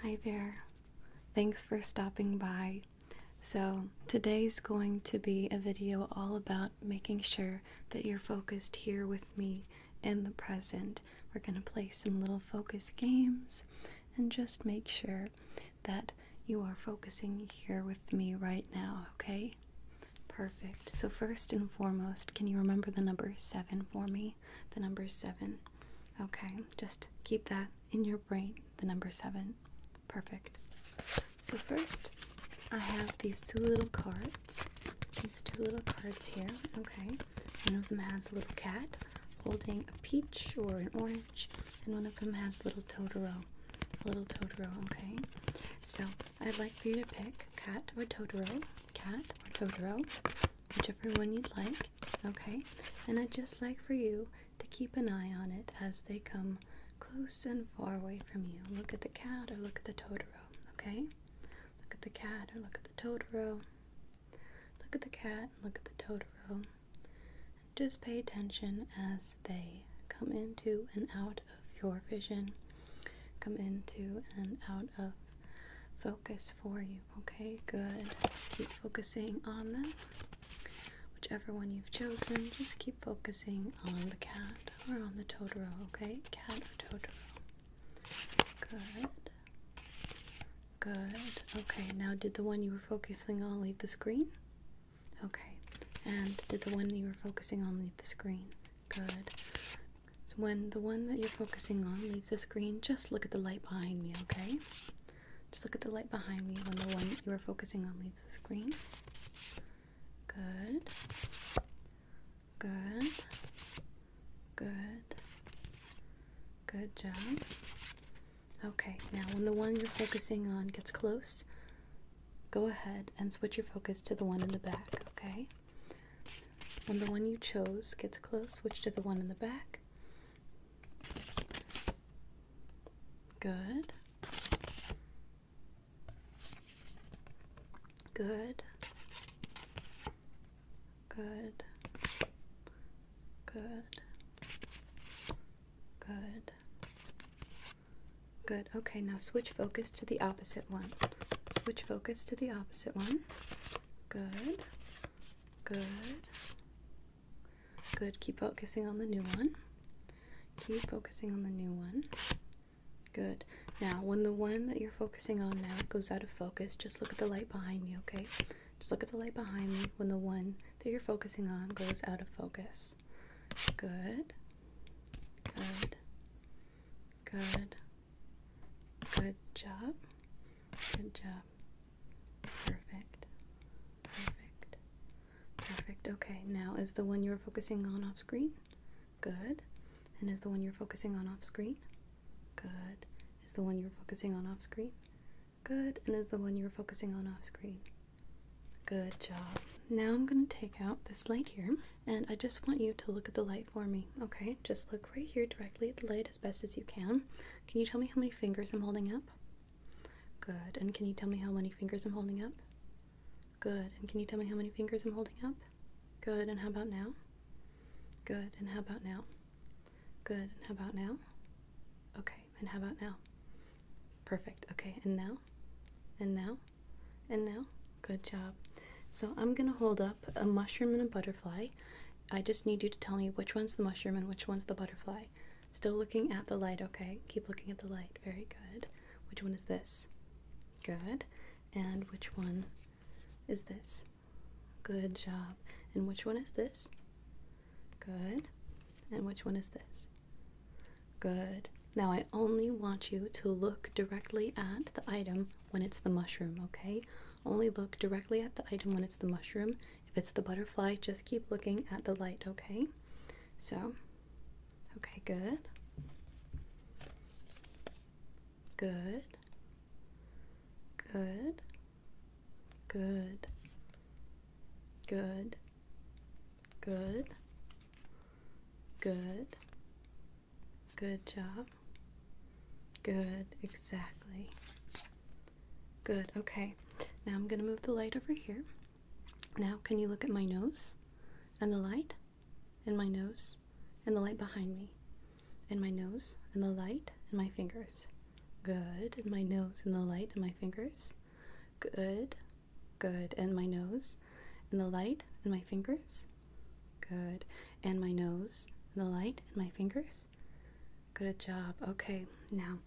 Hi there. Thanks for stopping by. So today's going to be a video all about making sure that you're focused here with me in the present. We're going to play some little focus games and just make sure that you are focusing here with me right now, okay? Perfect. So first and foremost, can you remember the number 7 for me? The number 7. Okay, just keep that in your brain, the number 7. Perfect. So first, I have these two little cards. These two little cards here, okay? One of them has a little cat holding a peach or an orange, and one of them has a little Totoro. A little Totoro, okay? So, I'd like for you to pick cat or Totoro, whichever one you'd like, okay? And I'd just like for you to keep an eye on it as they come close and far away from you. Look at the cat or look at the Totoro, okay? Look at the cat or look at the Totoro. Look at the cat, look at the Totoro. And just pay attention as they come into and out of your vision. Come into and out of focus for you, okay? Good. Keep focusing on them. Whichever one you've chosen, just keep focusing on the cat or on the Totoro, okay? Cat or Totoro. Good. Good. Okay, now did the one you were focusing on leave the screen? Okay. And did the one you were focusing on leave the screen? Good. So when the one that you're focusing on leaves the screen, just look at the light behind me, okay? Just look at the light behind me when the one you were focusing on leaves the screen. Good. Good. Good. Good job. Okay, now when the one you're focusing on gets close, go ahead and switch your focus to the one in the back, okay? When the one you chose gets close, switch to the one in the back. Good. Good. Good. Good. Good. Good. Okay, now switch focus to the opposite one. Switch focus to the opposite one. Good. Good. Good. Keep focusing on the new one. Keep focusing on the new one. Good. Now, when the one that you're focusing on now goes out of focus, just look at the light behind me, okay? Just look at the light behind me when the one that you're focusing on goes out of focus. Good. Good. Good. Good job. Good job. Perfect. Perfect. Perfect. Okay, now is the one you were focusing on off screen? Good. And is the one you're focusing on off screen? Good. Is the one you were focusing on off screen? Good. And is the one you were focusing on off screen? Good job. Now I'm going to take out this light here, and I just want you to look at the light for me, okay? Just look right here directly at the light as best as you can. Can you tell me how many fingers I'm holding up? Good. And can you tell me how many fingers I'm holding up? Good. And can you tell me how many fingers I'm holding up? Good. And how about now? Good. And how about now? Good. And how about now? Okay. And how about now? Perfect. Okay. And now? And now? And now? Good job. So I'm going to hold up a mushroom and a butterfly. I just need you to tell me which one's the mushroom and which one's the butterfly. Still looking at the light, okay? Keep looking at the light. Very good. Which one is this? Good. And which one is this? Good job. And which one is this? Good. And which one is this? Good. Now I only want you to look directly at the item when it's the mushroom, okay? Only look directly at the item when it's the mushroom. If it's the butterfly, just keep looking at the light, okay? So, okay, good. Good. Good. Good. Good. Good. Good. Good job. Good, exactly. Good, okay. Now I'm going to move the light over here. Now, can you look at my nose and the light? And my nose and the light behind me. And my nose and the light and my fingers. Good. And my nose and the light and my fingers. Good. Good. And my nose and the light and my fingers. Good. And my nose and the light and my fingers. Good job. Okay, now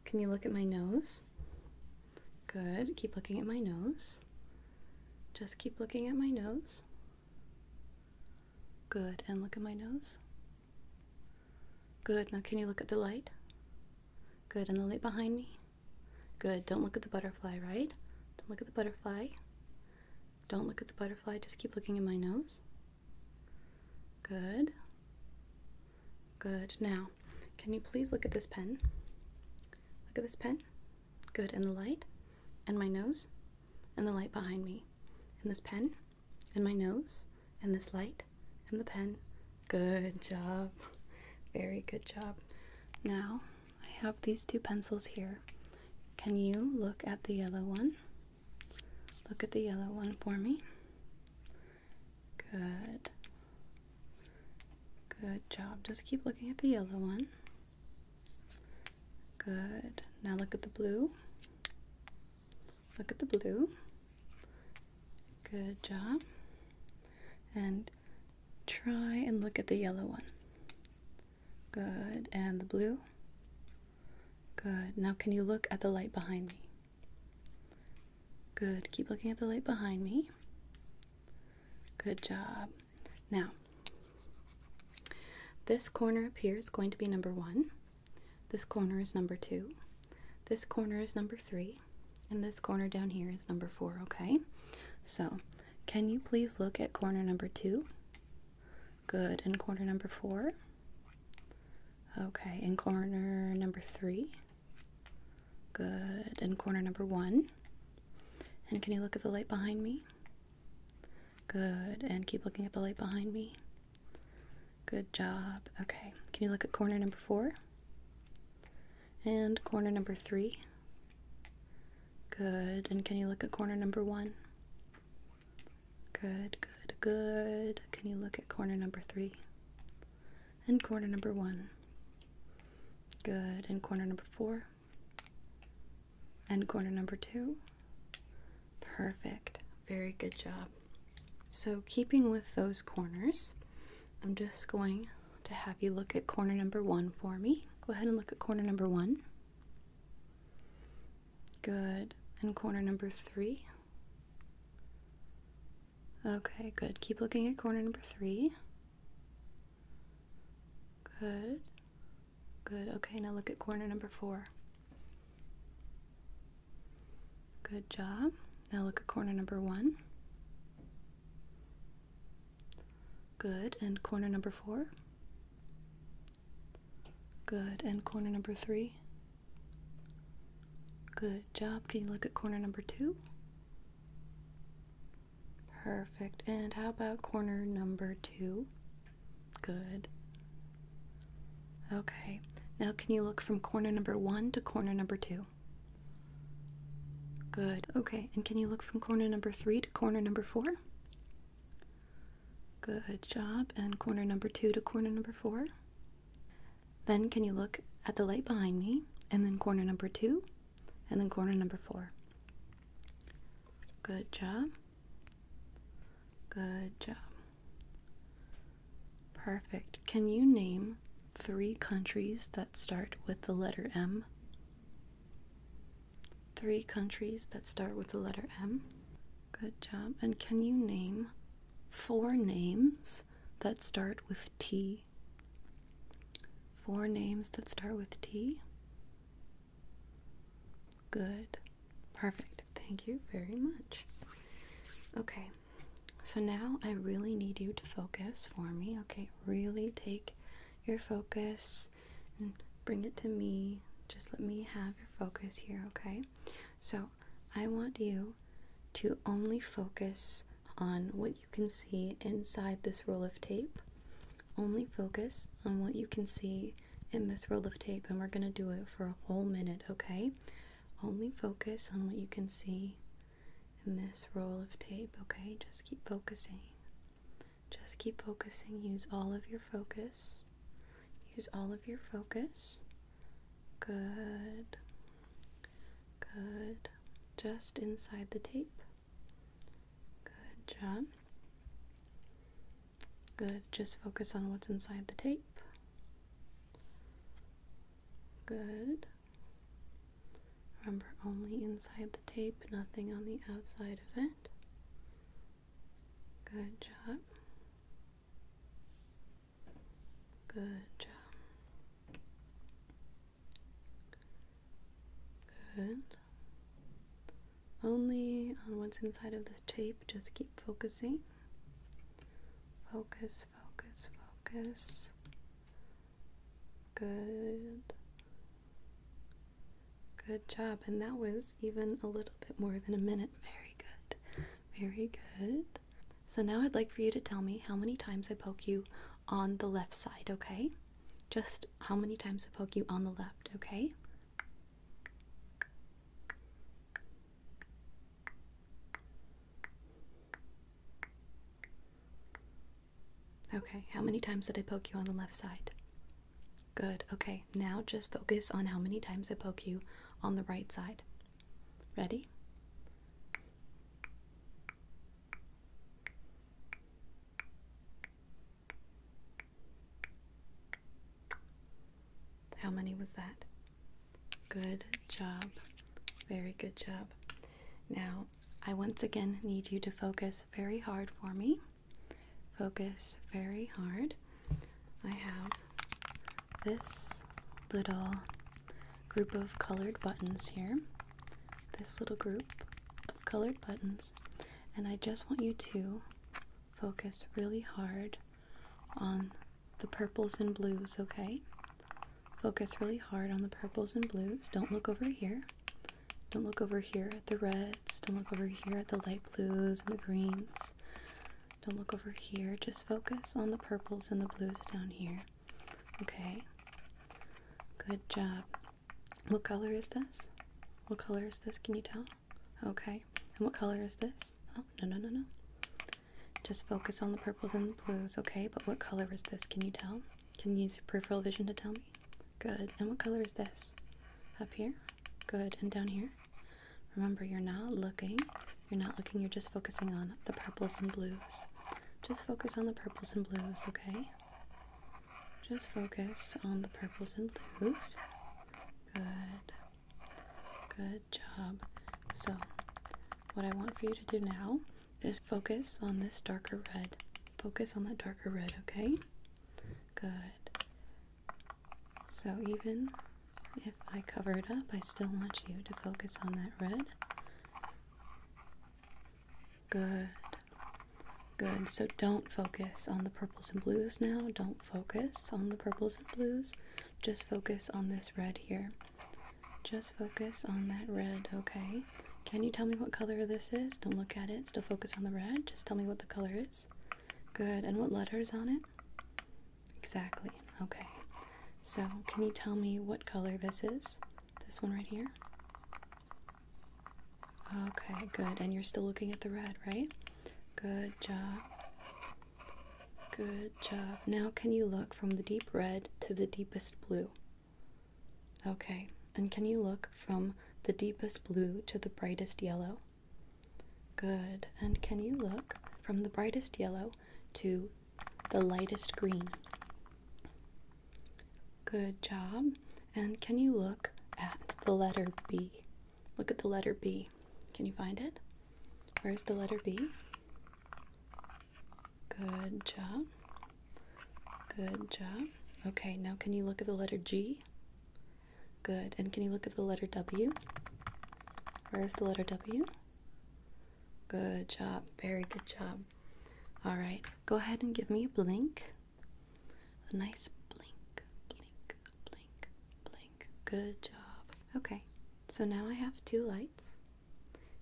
can you look at my nose? Good. Keep looking at my nose. Just keep looking at my nose. Good. And look at my nose. Good. Now can you look at the light? Good. And the light behind me? Good. Don't look at the butterfly, right? Don't look at the butterfly. Don't look at the butterfly. Just keep looking at my nose. Good. Good. Now, can you please look at this pen? Look at this pen. Good. And the light? And my nose? And the light behind me? And this pen? And my nose? And this light? And the pen? Good job. Very good job. Now, I have these two pencils here. Can you look at the yellow one? Look at the yellow one for me. Good. Good job. Just keep looking at the yellow one. Good. Now look at the blue. Look at the blue. Good job. And try and look at the yellow one. Good. And the blue. Good. Now can you look at the light behind me? Good. Keep looking at the light behind me. Good job. Now, this corner up here is going to be number 1. This corner is number 2. This corner is number 3. And this corner down here is number 4, okay? So, can you please look at corner number 2? Good. And corner number 4? Okay. And corner number 3? Good. And corner number 1? And can you look at the light behind me? Good. And keep looking at the light behind me. Good job. Okay. Can you look at corner number 4? And corner number 3? Good. And can you look at corner number 1? Good, good, good. Can you look at corner number 3? And corner number 1? Good. And corner number 4? And corner number 2? Perfect. Very good job. So keeping with those corners, I'm just going to have you look at corner number 1 for me. Go ahead and look at corner number 1. Good. And corner number 3. Okay, good. Keep looking at corner number 3. Good. Good. Okay, now look at corner number 4. Good job. Now look at corner number 1. Good. And corner number 4. Good. And corner number 3. Good job. Can you look at corner number 2? Perfect. And how about corner number 2? Good. Okay. Now can you look from corner number 1 to corner number 2? Good. Okay. And can you look from corner number 3 to corner number 4? Good job. And corner number 2 to corner number 4? Then can you look at the light behind me, and then corner number 2, and then corner number 4? Good job. Good job. Perfect. Can you name 3 countries that start with the letter M? 3 countries that start with the letter M. Good job. And can you name 4 names that start with T? 4 names that start with T. Good. Perfect. Thank you very much. Okay. So now I really need you to focus for me. Okay. Really take your focus and bring it to me. Just let me have your focus here, okay? So I want you to only focus on what you can see inside this roll of tape. Only focus on what you can see in this roll of tape, and we're going to do it for a whole minute, okay? Only focus on what you can see in this roll of tape, okay? Just keep focusing. Just keep focusing. Use all of your focus. Use all of your focus. Good. just inside the tape. Good job. Good, just focus on what's inside the tape. Good. Remember, only inside the tape, nothing on the outside of it. Good job. Good job. Good. Only on what's inside of the tape, just keep focusing. Focus, focus, focus. Good. Good job. And that was even a little bit more than a minute. Very good. Very good. So now I'd like for you to tell me how many times I poke you on the left side, okay? Just how many times I poke you on the left, okay? Okay, how many times did I poke you on the left side? Good, okay, now just focus on how many times I poke you on the right side. Ready? How many was that? Good job. Very good job. Now, I once again need you to focus very hard for me. Focus very hard. I have this little group of colored buttons here. This little group of colored buttons. And I just want you to focus really hard on the purples and blues, okay? Focus really hard on the purples and blues. Don't look over here. Don't look over here at the reds. Don't look over here at the light blues and the greens. Don't look over here. Just focus on the purples and the blues down here. Okay? Good job. What color is this? What color is this? Can you tell? Okay. And what color is this? Oh, no, no, no, no. Just focus on the purples and the blues, okay? But what color is this? Can you tell? Can you use your peripheral vision to tell me? Good. And what color is this? Up here? Good. And down here? Remember, you're not looking. You're not looking. You're just focusing on the purples and blues. Just focus on the purples and blues, okay? Just focus on the purples and blues. Good. Good job. So, what I want for you to do now is focus on this darker red. Focus on that darker red, okay? Good. So even if I cover it up, I still want you to focus on that red. Good. Good. So don't focus on the purples and blues now. Don't focus on the purples and blues. Just focus on this red here. Just focus on that red, okay? Can you tell me what color this is? Don't look at it. Still focus on the red. Just tell me what the color is. Good. And what letter is on it? Exactly. Okay. So, can you tell me what color this is? This one right here? Okay, good. And you're still looking at the red, right? Good job. Good job. Now, can you look from the deep red to the deepest blue? Okay. And can you look from the deepest blue to the brightest yellow? Good. And can you look from the brightest yellow to the lightest green? Good job. And can you look at the letter B? Look at the letter B. Can you find it? Where's the letter B? Good job. Good job. Okay, now can you look at the letter G? Good. And can you look at the letter W? Where's the letter W? Good job. Very good job. All right. Go ahead and give me a blink. A nice blink, blink, blink, blink. Good job. Okay. So now I have two lights.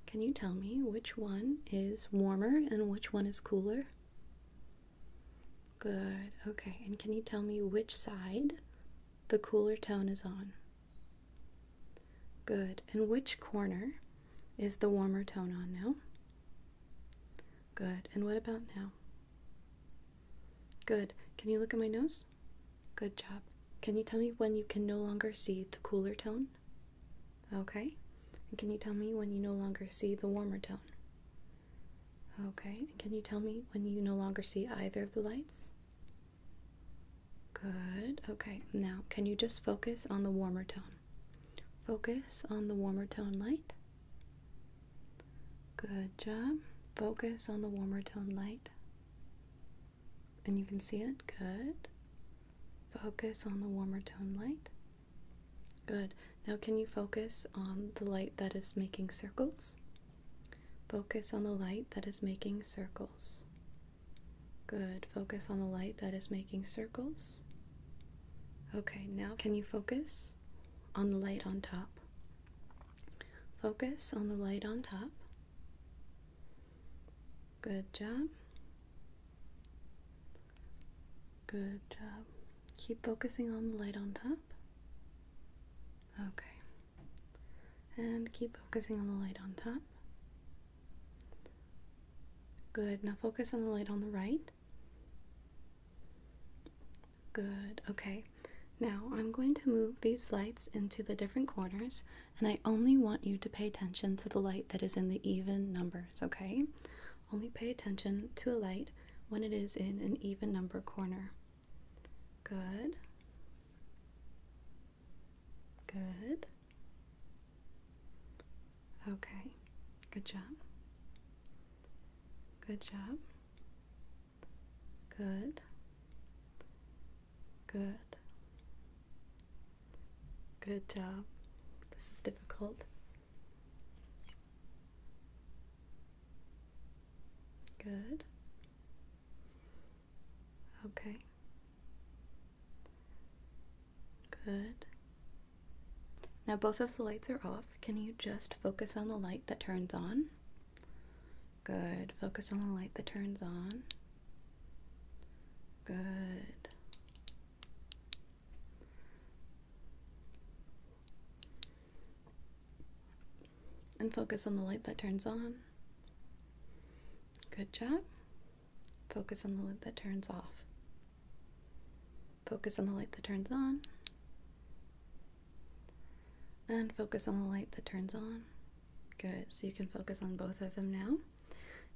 Can you tell me which one is warmer and which one is cooler? Good. Okay. And can you tell me which side the cooler tone is on? Good. And which corner is the warmer tone on now? Good. And what about now? Good. Can you look at my nose? Good job. Can you tell me when you can no longer see the cooler tone? Okay. And can you tell me when you no longer see the warmer tone? Okay, and can you tell me when you no longer see either of the lights? Good. Okay, now can you just focus on the warmer tone? Focus on the warmer tone light. Good job. Focus on the warmer tone light. And you can see it. Good. Focus on the warmer tone light. Good. Now can you focus on the light that is making circles? Focus on the light that is making circles. Good. Focus on the light that is making circles. Okay, now can you focus on the light on top? Focus on the light on top. Good job. Good job. Keep focusing on the light on top. Okay. And keep focusing on the light on top. Good. Now focus on the light on the right. Good. Okay. Now I'm going to move these lights into the different corners, and I only want you to pay attention to the light that is in the even numbers, okay? Only pay attention to a light when it is in an even number corner. Good. Good. Okay. Good job. Good job. Good. Good. Good job. This is difficult. Good. Okay. Good. Now both of the lights are off. Can you just focus on the light that turns on? Good. Focus on the light that turns on. Good. And focus on the light that turns on. Good job. Focus on the light that turns off. Focus on the light that turns on. And focus on the light that turns on. Good. So you can focus on both of them now.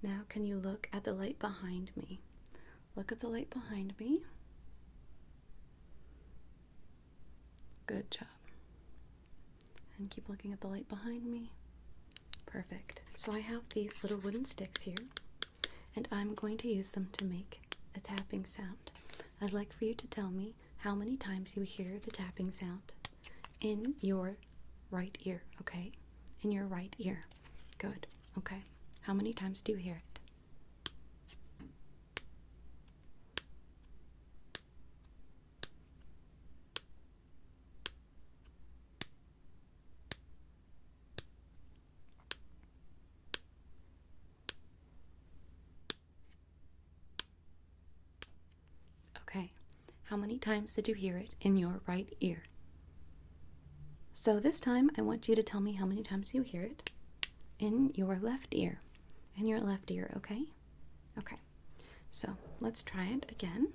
Now can you look at the light behind me? Look at the light behind me. Good job. And keep looking at the light behind me. Perfect. So I have these little wooden sticks here, and I'm going to use them to make a tapping sound. I'd like for you to tell me how many times you hear the tapping sound in your right ear, okay? In your right ear. Good. Okay. How many times do you hear it? Okay. How many times did you hear it in your right ear? So this time I want you to tell me how many times you hear it in your left ear. In your left ear, okay? Okay. So let's try it again.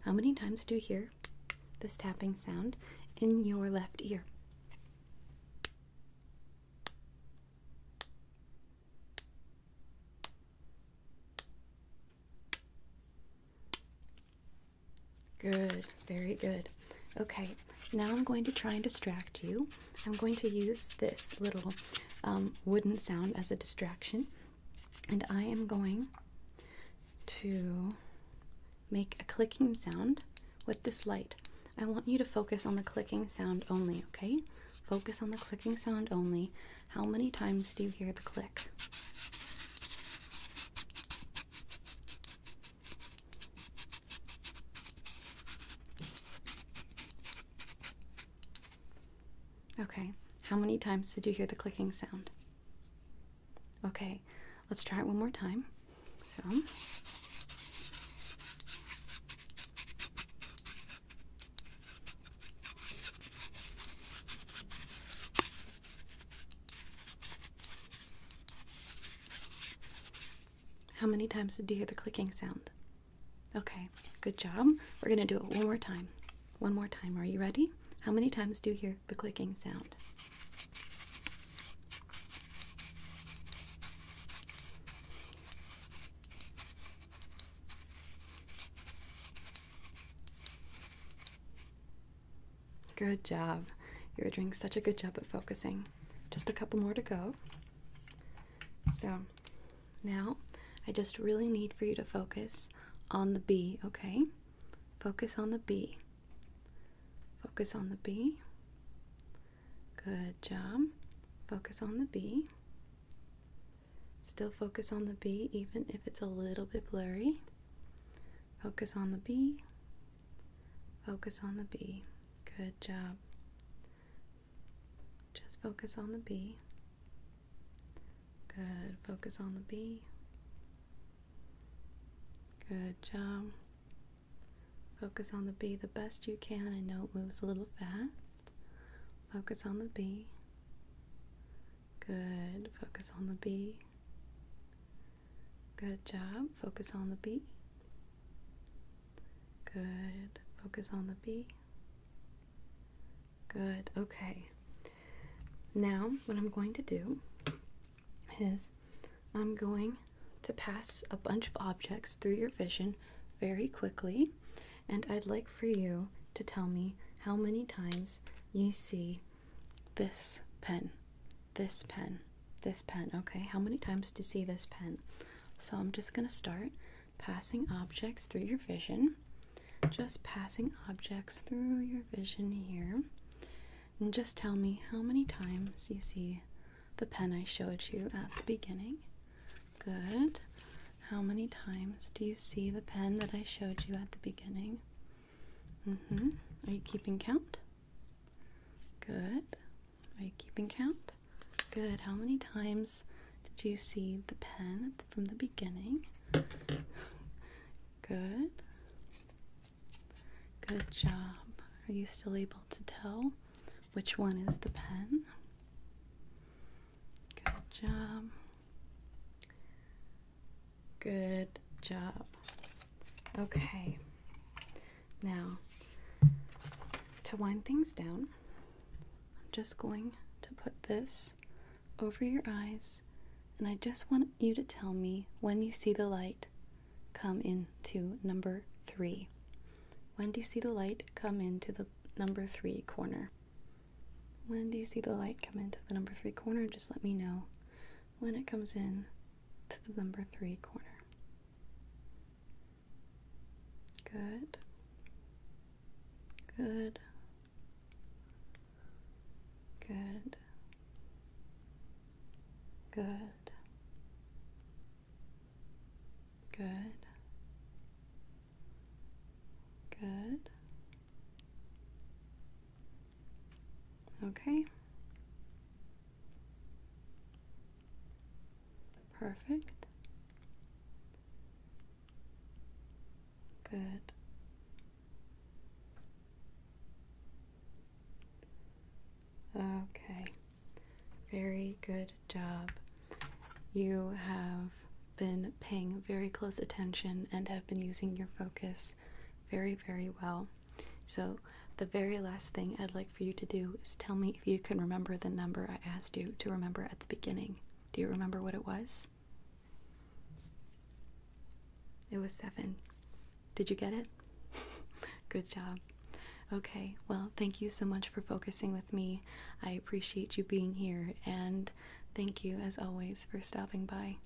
How many times do you hear this tapping sound in your left ear? Good, very good. Okay, now I'm going to try and distract you. I'm going to use this little wooden sound as a distraction, and I am going to make a clicking sound with this light. I want you to focus on the clicking sound only, okay? Focus on the clicking sound only. How many times do you hear the click? Okay, how many times did you hear the clicking sound? Okay, let's try it one more time. So, how many times did you hear the clicking sound? Okay, good job. We're going to do it one more time. One more time. Are you ready? How many times do you hear the clicking sound? Good job. You're doing such a good job at focusing. Just a couple more to go. So now I just really need for you to focus on the B, okay? Focus on the B. Focus on the B. Good job. Focus on the B. Still focus on the B even if it's a little bit blurry. Focus on the B. Focus on the B. Good job. Just focus on the B. Good. Focus on the B. Good job. Focus on the B the best you can. I know it moves a little fast. Focus on the B. Good. Focus on the B. Good job. Focus on the B. Good. Focus on the B. Good. Okay. Now, what I'm going to do is I'm going to pass a bunch of objects through your vision very quickly, and I'd like for you to tell me how many times you see this pen, this pen, this pen. Okay, how many times do you see this pen? So I'm just going to start passing objects through your vision. Just passing objects through your vision here. And just tell me how many times you see the pen I showed you at the beginning. Good. How many times do you see the pen that I showed you at the beginning? Are you keeping count? Good. Are you keeping count? Good. How many times did you see the pen from the beginning? Good. Good job. Are you still able to tell which one is the pen? Good job. Good job. Okay. Now, to wind things down, I'm just going to put this over your eyes, and I just want you to tell me when you see the light come into number 3. When do you see the light come into the number 3 corner? When do you see the light come into the number 3 corner? Just let me know when it comes in to the number 3 corner. Good. Good. Good. Good. Good. Good. Okay. Perfect. Good. Okay. Very good job. You have been paying very close attention and have been using your focus very, very well. So the very last thing I'd like for you to do is tell me if you can remember the number I asked you to remember at the beginning. Do you remember what it was? It was 7. Did you get it? Good job. Okay, well, thank you so much for focusing with me. I appreciate you being here, and thank you, as always, for stopping by.